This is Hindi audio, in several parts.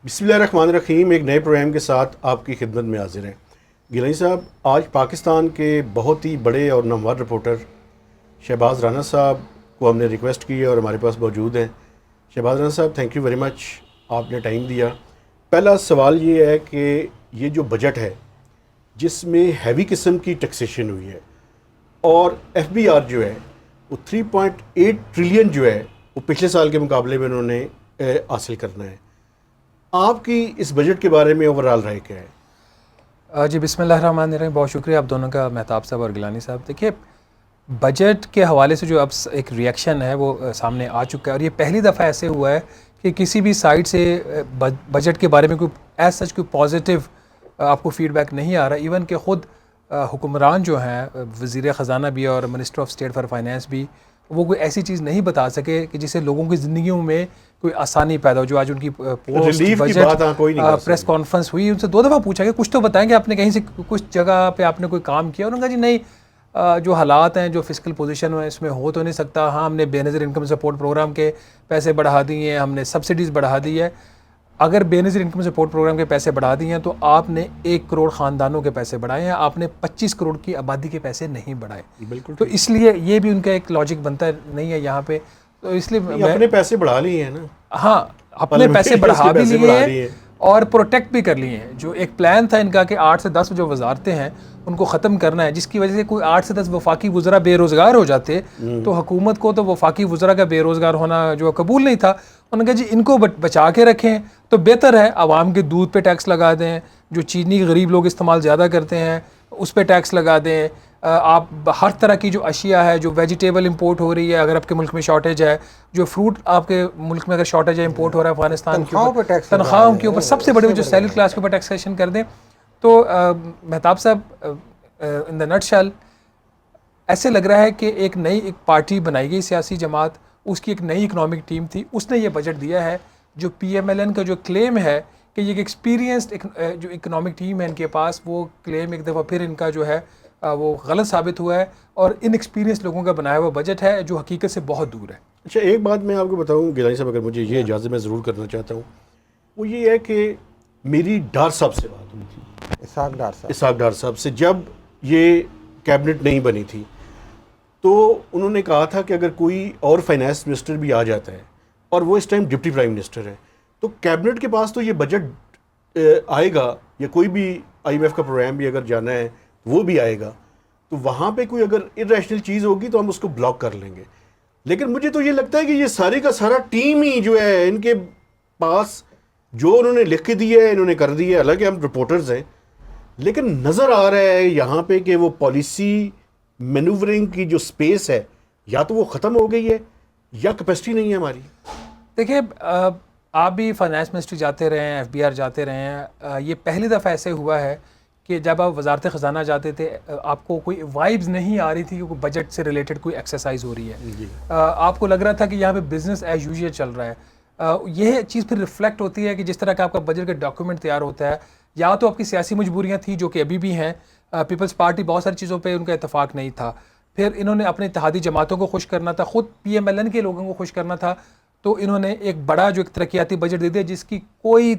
बिस्मिल्लाहिर्रहमानिर्रहीम। एक नए प्रोग्राम के साथ आपकी खिदमत में हाजिर हैं। गिलानी साहब, आज पाकिस्तान के बहुत ही बड़े और नामवर रिपोर्टर शहबाज राना साहब को हमने रिक्वेस्ट की है और हमारे पास मौजूद हैं। शहबाज राना साहब, थैंक यू वेरी मच, आपने टाइम दिया। पहला सवाल ये है कि ये जो बजट है जिसमें हैवी किस्म की टैक्सेशन हुई है और FBR जो है वो 3.8 ट्रिलियन जो है वो पिछले साल के मुकाबले में उन्होंने हासिल करना है, आपकी इस बजट के बारे में ओवरऑल राय क्या है? जी बिस्मिल्लाहिर्रहमानिर्रहीम, बहुत शुक्रिया आप दोनों का, मेहताब साहब और गिलानी साहब। देखिए, बजट के हवाले से जो अब एक रिएक्शन है वो सामने आ चुका है और ये पहली दफ़ा ऐसे हुआ है कि किसी भी साइड से बजट के बारे में कोई एज सच कोई पॉजिटिव आपको फीडबैक नहीं आ रहा। इवन के ख़ुद हुक्मरान जो हैं, वज़ीर ख़जाना भी और minister of state for finance भी, वो कोई ऐसी चीज़ नहीं बता सके कि जिससे लोगों की ज़िंदगियों में कोई आसानी पैदा हो। जो आज उनकी पोस्ट बजट प्रेस कॉन्फ्रेंस हुई, उनसे 2 दफ़ा पूछा कि कुछ तो बताएं कि आपने कहीं से कुछ जगह पे आपने कोई काम किया। उन्होंने कहा जी नहीं, जो हालात हैं, जो फिस्कल पोजीशन है, इसमें हो तो नहीं सकता। हाँ, हमने बेनज़ीर इनकम सपोर्ट प्रोग्राम के पैसे बढ़ा दिए हैं, हमने सब्सिडीज़ बढ़ा दी है। अगर बेनज़ीर इनकम सपोर्ट प्रोग्राम के पैसे बढ़ा दिए हैं तो आपने 1 करोड़ ख़ानदानों के पैसे बढ़ाए हैं, आपने 25 करोड़ की आबादी के पैसे नहीं बढ़ाए। बिल्कुल। तो इसलिए ये भी उनका एक लॉजिक बनता नहीं है यहाँ पे। तो इसलिए अपने पैसे बढ़ा लिए हैं ना। हाँ, अपने पैसे बढ़ा भी लिए हैं और प्रोटेक्ट भी कर लिए हैं। जो एक प्लान था इनका कि 8 से 10 जो वजारतें हैं उनको ख़त्म करना है, जिसकी वजह से कोई 8 से 10 वफाकी वज़रा बेरोज़गार हो जाते तो हुकूमत को तो वफाकी वज़रा का बेरोज़गार होना जो कबूल नहीं था। उन्होंने कहा जी इनको बचा के रखें तो बेहतर है। आवाम के दूध पे टैक्स लगा दें, जो चीनी गरीब लोग इस्तेमाल ज़्यादा करते हैं उस पर टैक्स लगा दें। आप हर तरह की जो अशिया है, जो वेजिटेबल इंपोर्ट हो रही है, अगर आपके मुल्क में शॉर्टेज है, जो फ्रूट आपके मुल्क में अगर शॉर्टेज है, इंपोर्ट हो रहा है अफगानिस्तान के ऊपर, तनख्वाहों के ऊपर सबसे बड़ी जो सैलरी क्लास के ऊपर टैक्सेशन कर दें। तो मेहताब साहब, इन द नटशेल ऐसे लग रहा है कि एक नई पार्टी बनाई गई, सियासी जमात, उसकी एक नई इकनॉमिक टीम थी, उसने ये बजट दिया है। जो PMLN का जो क्लेम है कि ये एक एक्सपीरियंस्ड जो इकनॉमिक टीम है इनके पास, वो क्लेम एक दफ़ा फिर इनका जो है वो गलत साबित हुआ है और इनएक्सपीरियंस लोगों का बनाया हुआ बजट है जो हकीकत से बहुत दूर है। अच्छा, एक बात मैं आपको बताऊं गिलानी साहब, अगर मुझे ये इजाज़त मैं ज़रूर करना चाहता हूं, वो ये है कि मेरी डार साहब से बात हुई थी, इसाक डार साहब से, जब ये कैबिनेट नहीं बनी थी, तो उन्होंने कहा था कि अगर कोई और फाइनेंस मिनिस्टर भी आ जाता है और वो इस टाइम डिप्टी प्राइम मिनिस्टर है तो कैबिनेट के पास तो ये बजट आएगा, या कोई भी IMF का प्रोग्राम भी अगर जाना है वो भी आएगा, तो वहाँ पे कोई अगर इरेशनल चीज़ होगी तो हम उसको ब्लॉक कर लेंगे। लेकिन मुझे तो ये लगता है कि ये सारे का सारा टीम ही जो है इनके पास, जो उन्होंने लिख के दिया है इन्होंने कर दिया है। हालांकि हम रिपोर्टर्स हैं, लेकिन नज़र आ रहा है यहाँ पे कि वो पॉलिसी मैनूवरिंग की जो स्पेस है या तो वो ख़त्म हो गई है या कैपेसिटी नहीं है हमारी। देखिए, आप भी फाइनेंस मिनिस्ट्री जाते रहे हैं, FBR जाते रहे हैं, ये पहली दफ़ा ऐसे हुआ है कि जब आप वजारत ख़जाना जाते थे आपको कोई वाइब्स नहीं आ रही थी कि बजट से रिलेटेड कोई एक्सरसाइज हो रही है। आपको लग रहा था कि यहाँ पे बिज़नेस एज यूजुअल चल रहा है। यह चीज़ फिर रिफ्लेक्ट होती है कि जिस तरह का आपका बजट का डॉक्यूमेंट तैयार होता है, या तो आपकी सियासी मजबूरियाँ थी जो कि अभी भी हैं। पीपल्स पार्टी बहुत सारी चीज़ों पर उनका इतफाक़ नहीं था, फिर इन्होंने अपने इत्तेहादी जमातों को खुश करना था, ख़ुद PMLN के लोगों को खुश करना था, तो इन्होंने एक बड़ा जो एक तरक्याती बजट दे दिया जिसकी कोई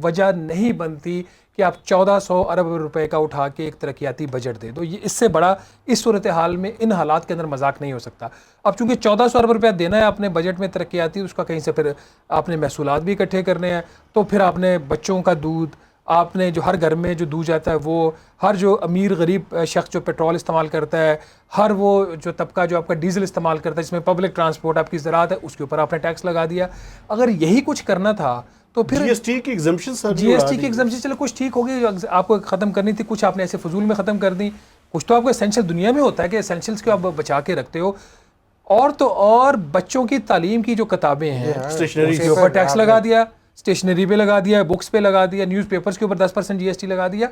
वजह नहीं बनती कि आप 1400 अरब रुपए का उठा के एक तरक्याती बजट दे दो। ये इससे बड़ा इस सूरत हाल में, इन हालात के अंदर मजाक नहीं हो सकता। अब चूंकि 1400 अरब रुपया देना है आपने बजट में तरक्याती, उसका कहीं से फिर आपने महसूलात भी इकट्ठे करने हैं, तो फिर आपने बच्चों का दूध, आपने जो हर घर में जो दूध जाता है वो, हर जो अमीर गरीब शख्स जो पेट्रोल इस्तेमाल करता है, हर वो जो तबका जो आपका डीजल इस्तेमाल करता है, जिसमें पब्लिक ट्रांसपोर्ट आपकी ज़राअत है, उसके ऊपर आपने टैक्स लगा दिया। अगर यही कुछ करना था तो फिर GST की एग्जम्पशन, चलो कुछ ठीक होगी, आपको ख़त्म करनी थी, कुछ आपने ऐसे फजूल में ख़त्म कर दी। कुछ तो आपको एसेंशियल दुनिया में होता है कि एसेंशियल्स को आप बचा के रखते हो। और तो और बच्चों की तालीम की जो किताबें हैं स्टेशनरी के ऊपर टैक्स लगा दिया, स्टेशनरी पे लगा दिया, बुक्स पे लगा दिया, न्यूज़पेपर्स के ऊपर 10% GST लगा दिया।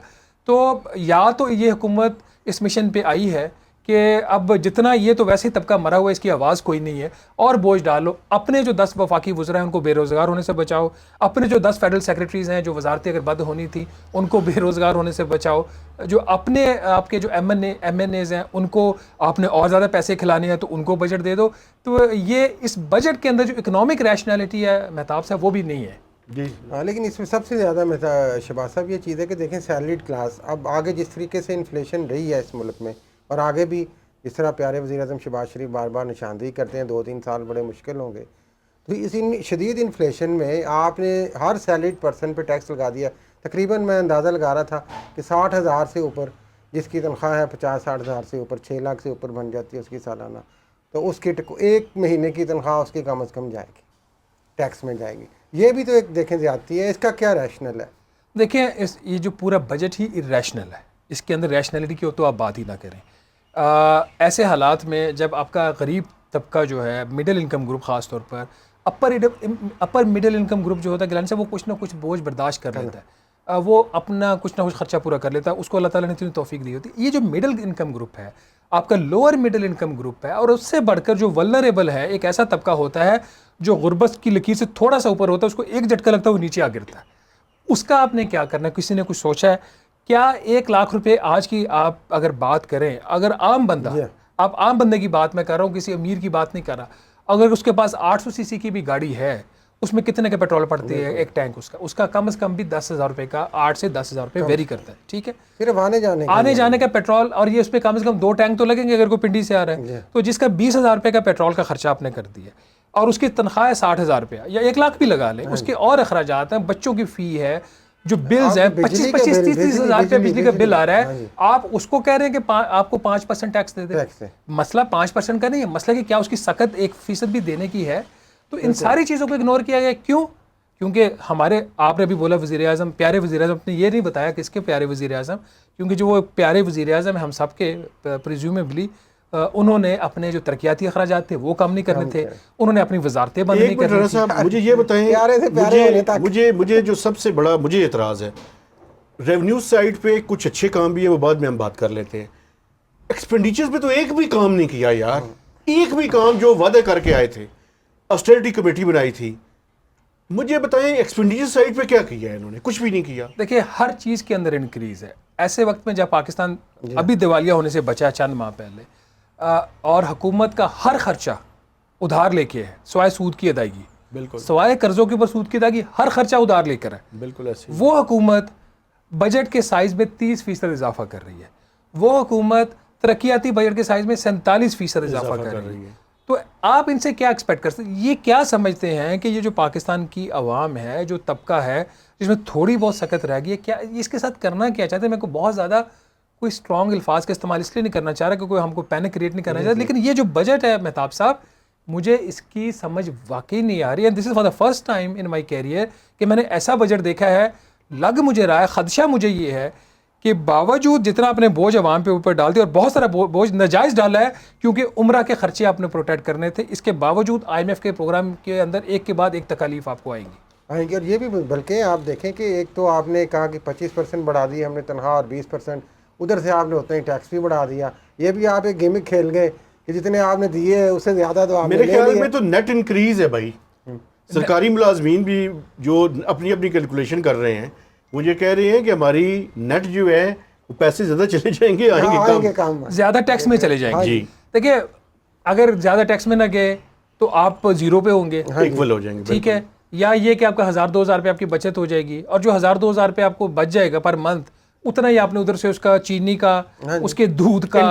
तो या तो ये हुकूमत इस मिशन पे आई है कि अब जितना ये तो वैसे ही तबका मरा हुआ है, इसकी आवाज़ कोई नहीं है, और बोझ डालो। अपने जो 10 वफाकी वज़रा हैं उनको बेरोज़गार होने से बचाओ, अपने जो 10 फेडरल सेक्रेटरीज़ हैं जो वजारतें अगर बंद होनी थी उनको बेरोज़गार होने से बचाओ, जो अपने आपके जो MNAs हैं उनको आपने और ज़्यादा पैसे खिलाने हैं तो उनको बजट दे दो। तो ये इस बजट के अंदर जो इकनॉमिक रैशनैलिटी है मेहताब साहब, वो भी नहीं है। जी। लेकिन इसमें सबसे ज़्यादा शहबाज साहब ये चीज़ है कि देखें सैलरीड क्लास अब आगे जिस तरीके से इन्फ्लेशन रही है इस मुल्क में और आगे भी जिस तरह प्यारे वज़ीर आज़म शहबाज शरीफ बार बार निशानदेही करते हैं 2-3 साल बड़े मुश्किल होंगे, तो इस शदीद इन्फ्लेशन में आपने हर सैलरीड पर्सन पे टैक्स लगा दिया। तकरीबन मैं अंदाज़ा लगा रहा था कि 60,000 से ऊपर जिसकी तनख्वाह है 50-60 हज़ार से ऊपर 6 लाख से ऊपर बन जाती है उसकी सालाना, तो उसकी एक महीने की तनख्वाह उसकी कम अज़ कम जाएगी, टैक्स में जाएगी। ये भी तो एक देखें ज़्यादती है, इसका क्या रैशनल है? देखिए ये जो पूरा बजट ही इरेशनल है, इसके अंदर रैशनैलिटी की हो तो आप बात ही ना करें। ऐसे हालात में जब आपका गरीब तबका जो है, मिडिल इनकम ग्रुप ख़ास तौर पर, अपर मिडिल इनकम ग्रुप जो होता है गिलानी साहब, वो कुछ ना कुछ बोझ बर्दाश्त कर लेता है, वो अपना कुछ ना कुछ खर्चा पूरा कर लेता है, उसको अल्लाह ताला ने इतनी तौफीक दी होती है। ये जो मिडिल इनकम ग्रुप है, आपका लोअर मिडिल इनकम ग्रुप है, और उससे बढ़कर जो वल्नरेबल है, एक ऐसा तबका होता है जो गुर्बत की लकीर से थोड़ा सा ऊपर होता है, उसको एक झटका लगता है वो नीचे आ गिरता है। उसका आपने क्या करना है? किसी ने कुछ सोचा है क्या? 1 लाख रुपए आज की आप अगर बात करें, अगर आम बंदा, आप आम बंदे की बात मैं कर रहा हूँ, किसी अमीर की बात नहीं कर रहा, अगर उसके पास 800 सीसी की भी गाड़ी है, उसमें कितने का पेट्रोल पड़ती है एक टैंक उसका कम से कम भी 10,000 रुपये का, 8 से 10,000 रुपये वेरी करता है, ठीक है, सिर्फ आने जाने का पेट्रोल, और ये उस पर कम से कम 2 टैंक तो लगेंगे अगर कोई पिंडी से आ रहा है, तो जिसका 20,000 रुपये का पेट्रोल का खर्चा आपने कर दिया, और उसकी तनख्वाह है 60,000 रुपया या 1 लाख भी लगा लें, उसके और अखराजात हैं, बच्चों की फ़ी है, जो बिल्स हैं, 25-30 हज़ार रुपये बिजली का बिल आ रहा है, आप उसको कह रहे हैं कि आपको 5% टैक्स दे दे। मसला 5% का नहीं है, मसला कि क्या उसकी सख्त 1% भी देने की है। तो इन सारी चीज़ों को इग्नोर किया गया। क्यों? क्योंकि हमारे, आपने भी बोला वज़ीर आज़म, प्यारे वज़ीर आज़म, अपने ये नहीं बताया किसके प्यारे वज़ीर आज़म, क्योंकि जो वो प्यारे वज़ीर आज़म है हम सब के, प्रिज्यूमेबली उन्होंने अपने जो तरक्याती अखराजात थे वो कम नहीं करने थे, उन्होंने अपनी वजारतें बंद नहीं करनी थी। मुझे ये बताएं, मुझे जो सबसे बड़ा मुझे एतराज़ है, रेवेन्यू साइड पे कुछ अच्छे काम भी है, वो बाद में हम बात कर लेते हैं। एक्सपेंडिचर्स पे तो एक भी काम नहीं किया यार, एक भी काम जो वादे करके आए थे, ऑस्टेरिटी कमेटी बनाई थी, मुझे बताएं एक्सपेंडिचर साइड पे क्या किया है इन्होंने? कुछ भी नहीं किया। देखिए हर चीज़ के अंदर इंक्रीज़ है। ऐसे वक्त में जब पाकिस्तान अभी दिवालिया होने से बचा चंद माह पहले, और हुकूमत का हर खर्चा उधार लेके है, सवाए सूद की अदायगी, बिल्कुल, सवाए कर्जों के ऊपर सूद की अदायगी, हर खर्चा उधार लेकर है। बिल्कुल ऐसे। वो हुकूमत बजट के साइज़ में 30% इजाफा कर रही है, वो हुकूमत तरक्याती बजट के साइज़ में 47% इजाफा कर रही है। तो आप इनसे क्या एक्सपेक्ट कर सकते? ये क्या समझते हैं कि ये जो पाकिस्तान की आवाम है, जो तबका है जिसमें थोड़ी बहुत सकत रह गई है, क्या इसके साथ करना क्या चाहते हैं? मेरे को बहुत ज़्यादा कोई स्ट्रॉन्ग अल्फाज का इस्तेमाल इसलिए नहीं करना चाह रहा क्योंकि हमको पैनिक क्रिएट नहीं करना चाहता, लेकिन ये जो बजट है मेहताब साहब, मुझे इसकी समझ वाकई नहीं आ रही है। This is for the first time in my career कि मैंने ऐसा बजट देखा है। लग मुझे रहा है, खदशा मुझे ये है कि बावजूद जितना आपने बोझ अवाम पे ऊपर डाल दिया, और बहुत सारा बोझ नाजायज़ डाला है क्योंकि उम्रा के खर्चे आपने प्रोटेक्ट करने थे, इसके बावजूद IMF के प्रोग्राम के अंदर एक के बाद एक तकालीफ आपको आएंगी। और ये भी बल्कि आप देखें कि एक तो आपने कहा कि 25% बढ़ा दी हमने तनख्वाह, और 20% उधर से आपने उतना ही टैक्स भी बढ़ा दिया। ये भी आप एक गिमिक खेल गए कि जितने आपने दिए उससे ज़्यादा तो आपने मेरे ख्याल में तो नेट इंक्रीज़ है भाई। सरकारी मुलाजमीन भी जो अपनी अपनी कैलकुलेशन कर रहे हैं, वो ये कह रहे हैं कि हमारी नेट जो है वो पैसे ज़्यादा चले जाएंगे, आएंगे काम ज़्यादा टैक्स में चले जाएंगे। जी देखिए, अगर ज़्यादा टैक्स में ना गए तो आप जीरो पे होंगे, इक्वल हो जाएंगे, ठीक है। या ये कि आपका 1,000-2,000 रुपये आपकी बचत हो जाएगी, और जो 1,000-2,000 रुपये आपको बच जाएगा पर मंथ, उतना ही आपने उधर से उसका चीनी का, उसके दूध का,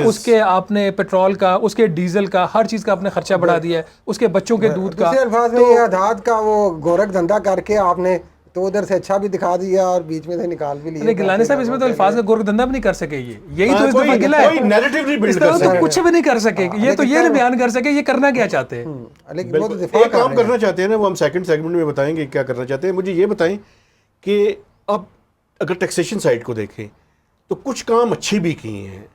उसके आपने पेट्रोल का, उसके डीजल का, हर चीज़ का आपने खर्चा बढ़ा दिया है, उसके बच्चों के दूध का। तो आधात का वो गोरख धंधा करके आपने तो उधर से अच्छा भी दिखा दिया और बीच में से निकाल भी लिया। गिलानी साहब इसमें तो अल्फाज का गोरख धंधा भी नहीं कर सके, यही तो इस दफा गिला है, कोई नैरेटिव नहीं बिल्ड कर सके, कुछ भी नहीं कर सके, ये तो ये नहीं बयान कर सके ये करना क्या चाहते हैं। लेकिन वो तो एक काम करना चाहते हैं ना, वो हम सेकंड सेगमेंट में बताएंगे क्या करना चाहते हैं। मुझे ये बताएं कि अब अगर टैक्सेशन साइड को देखें तो कुछ काम अच्छे भी किए हैं,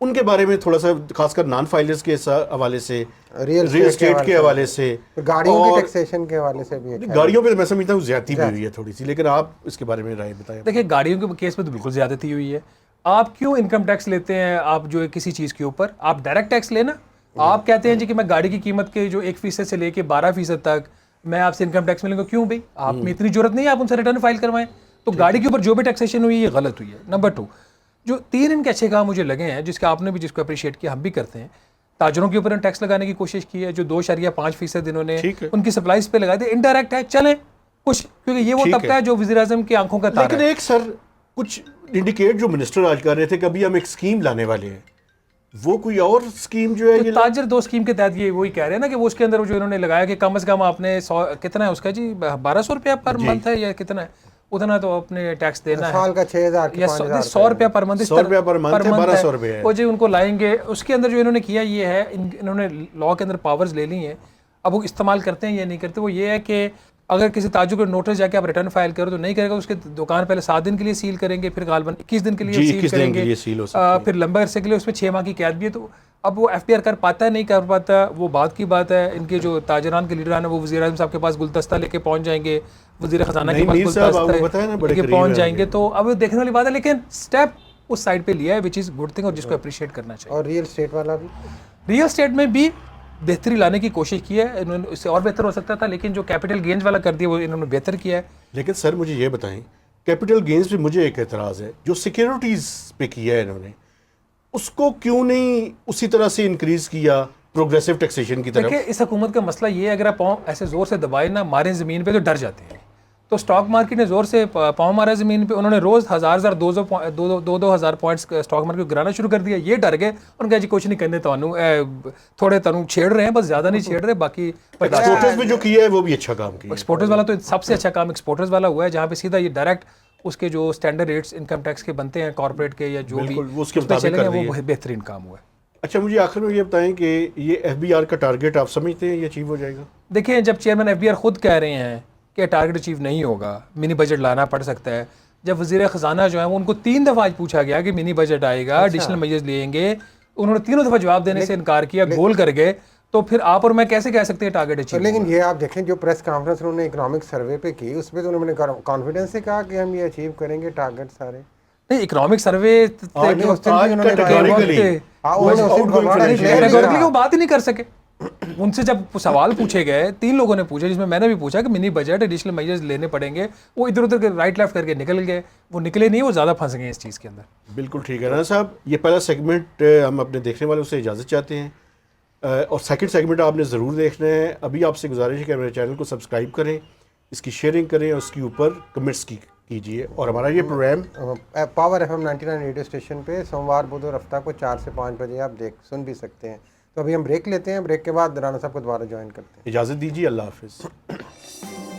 उनके बारे में थोड़ा सा, खासकर नॉन फाइलर्स के हवाले से, रियल एस्टेट के हवाले से, गाड़ियों के टैक्सेशन के हवाले से भी। गाड़ियों पे मैं समझता हूँ ज्यादती भी हुई है थोड़ी सी, लेकिन आप इसके बारे में राय बताएं। देखिए गाड़ियों के केस में तो बिल्कुल ज्यादती हुई है। आप क्यों इनकम टैक्स लेते हैं? आप जो है किसी चीज़ के ऊपर आप डायरेक्ट टैक्स लेना, आप कहते हैं जी कि मैं गाड़ी की कीमत के जो 1% से लेके 12% तक मैं आपसे इनकम टैक्स मिलेंगे। क्यों भाई? आप में इतनी जरूरत नहीं है आप उनसे रिटर्न फाइल करवाएं। तो गाड़ी के ऊपर जो भी टैक्सेशन हुई है ये गलत हुई है। नंबर 2, जो 3 इनके अच्छे काम मुझे लगे हैं, जिसका आपने भी, जिसको अप्रिशिएट किया, हम भी करते हैं, ताजरों के ऊपर टैक्स लगाने की कोशिश की है, जो 2.5% इन्होंने उनकी सप्लाईज पे लगा दिए, इनडायरेक्ट है, चलें कुछ, क्योंकि ये वो ठीक तबका है जो वज़ीर आज़म की आंखों का तारा लेकिन है। एक सर कुछ इंडिकेट जो मिनिस्टर आज कर रहे थे कभी हम एक स्कीम लाने वाले हैं, वो कोई और स्कीम जो है तो ये ताजर 2 स्कीम के तहत ये वही कह रहे हैं ना कि वो उसके अंदर जो इन्होंने लगाया कि कम से कम आपने 100 कितना है उसका जी 1200 रुपया पर मंथ है या कितना है, उतना तो अपने टैक्स देना है। साल का 6000 की या 100 रुपया पर मंथ, 100 रुपया पर मंथ है, 1200 रुपये है। वो जी उनको लाएंगे। उसके अंदर जो इन्होंने किया ये है, इन्होंने लॉ के अंदर पावर्स ले ली हैं, अब वो इस्तेमाल करते हैं या नहीं करते। वो ये है कि अगर किसी ताजुर को नोटिस जाके आप रिटर्न फाइल करो तो नहीं करेगा, उसके दुकान पहले 7 दिन के लिए सील करेंगे, फिर गालबन 21 दिन के लिए सील करेंगे, फिर लंबे अरसे के लिए उसमें 6 माह की कैद भी है। तो अब वो एफपीआर कर पाता है नहीं कर पाता, वो बात की बात है। इनके जो ताजरान के लीडरान है वो वज़ीर आज़म साहब के पास गुलदस्ता लेके पहुंच जाएंगे, वज़ीर ख़जाना के पास गुलदस्ता लेके पहुंच जाएंगे। तो अब देखने वाली बात है, लेकिन स्टेप उस साइड पे लिया है विच इज़ गुड थिंग और जिसको अप्रिशिएट करना चाहिए। और रियल स्टेट वाला भी, रियल स्टेट में भी बेहतरी लाने की कोशिश की है इन्होंने, इससे और बेहतर हो सकता था, लेकिन जो कैपिटल गेंस वाला कर दिया वो इन्होंने बेहतर किया है। लेकिन सर मुझे ये बताएं, कैपिटल गेंस पे मुझे एक एतराज़ है, जो सिक्योरिटीज़ पे किया है इन्होंने, उसको क्यों नहीं उसी तरह से इंक्रीज़ किया प्रोग्रेसिव टैक्सेशन की तरफ? देखिए इस हुकूमत का मसला ये है, अगर आप पाँव ऐसे ज़ोर से दबाए ना मारें ज़मीन पे तो डर जाते हैं। तो स्टॉक मार्केट ने ज़ोर से पाँव मारा ज़मीन पे, उन्होंने रोज़ 1000 2,000 पॉइंट्स स्टॉक मार्केट को गिराना शुरू कर दिया। ये डर गए, उनका जी कुछ नहीं करने, थोड़े तनु छेड़ रहे हैं बस, ज़्यादा नहीं छेड़ रहे, बाकी एक्सपोर्टर्स में जो किया है वो भी अच्छा काम किया। एक्सपोर्टर्स वाला तो सबसे अच्छा काम एक्सपोर्टर्स वाला हुआ है, जहाँ पे सीधा ये डायरेक्ट उसके जो स्टैंडर्ड रेट्स इनकम टैक्स के बनते हैं कॉर्पोरेट के या जो भी बिल्कुल, वो उसके उस पे मुताबिक चलेंगे, कर दिए। वो बेहतरीन काम हुआ है। अच्छा मुझे आखिर में ये बताएं कि ये एफबीआर का टारगेट आप समझते हैं ये अचीव हो जाएगा? देखिए जब चेयरमैन एफबीआर खुद कह रहे हैं कि टारगेट अचीव नहीं होगा, मिनी बजट लाना पड़ सकता है। जब वज़ीर ख़जाना जो है वो उनको 3 दफ़ा आज पूछा गया कि मिनी बजट आएगा, एडिशनल मेजर्स लेंगे, उन्होंने तीनों दफ़ा जवाब देने से इनकार किया, गोल कर गए। तो फिर आप और मैं कैसे कह सकते हैं टारगेट अचीव? लेकिन ये आप देखें जो प्रेस कॉन्फ्रेंस उन्होंने इकोनॉमिक सर्वे पे की, उसमें तो उन्होंने कॉन्फिडेंस से कहा कि हम ये अचीव करेंगे टारगेट सारे। नहीं, इकोनॉमिक सर्वे वो बात ही नहीं कर सके। उनसे जब सवाल पूछे गए, 3 लोगों ने पूछे, जिसमें मैंने भी पूछा कि मिनी बजट एडिशनल मेजर्स लेने पड़ेंगे, वो इधर उधर के राइट लेफ्ट करके निकल गए। वो निकले नहीं, वो ज़्यादा फंस गए इस चीज़ के अंदर। बिल्कुल ठीक है राना साहब, ये पहला सेगमेंट हम अपने देखने वालों से इजाज़त चाहते हैं, और सेकंड सेगमेंट आपने ज़रूर देखना है। अभी आपसे गुजारिश है कि मेरे चैनल को सब्सक्राइब करें, इसकी शेयरिंग करें और उसके ऊपर कमेंट्स कीजिए। और हमारा ये program power FM 99 radio station पे सोमवार बुध और हफ्ता को 4 से 5 बजे आप सुन भी सकते हैं। तो अभी हम ब्रेक लेते हैं, ब्रेक के बाद राना साहब को दोबारा ज्वाइन करते हैं। इजाज़त दीजिए, अल्लाह हाफिज़।